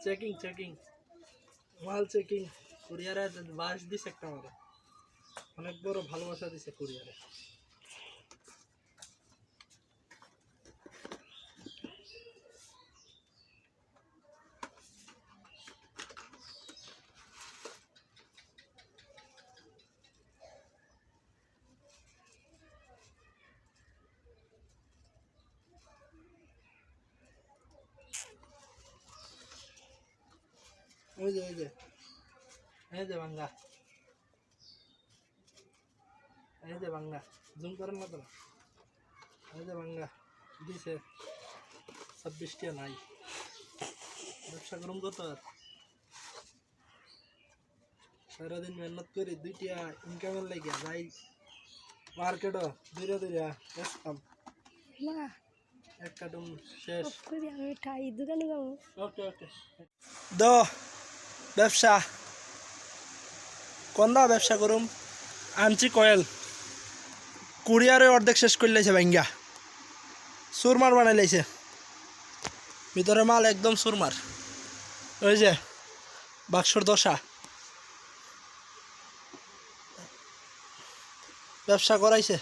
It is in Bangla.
চেকিং চেকিং মাল চেকিং কুরিয়ারে বাস দিছে একটা আমাদের অনেক বড় ভালোবাসা দিছে কুরিয়ারে ওই যে এই যে বাংলা জুম করেন না তো এই যে বাংলা দিছে 26 টা নাই ব্যবসা করুম কত সারাদিন মেহনত করি 2টা ইনকামের লাগিয়া যাই মার্কেটও দূরে বেচতাম না এক কার্টুন শেষ করি আমি ঠাই দোকানে যাব ওকে দো ব্যবসা কোনটা ব্যবসা করুম আনছি কয়েল কুরিয়ারে অর্ধেক শেষ করে লাইছে ভাঙ্গা সুরমার বানাই লাইছে ভিতরে মাল একদম সুরমার ওই যে বাক্সর দশা ব্যবসা করাইছে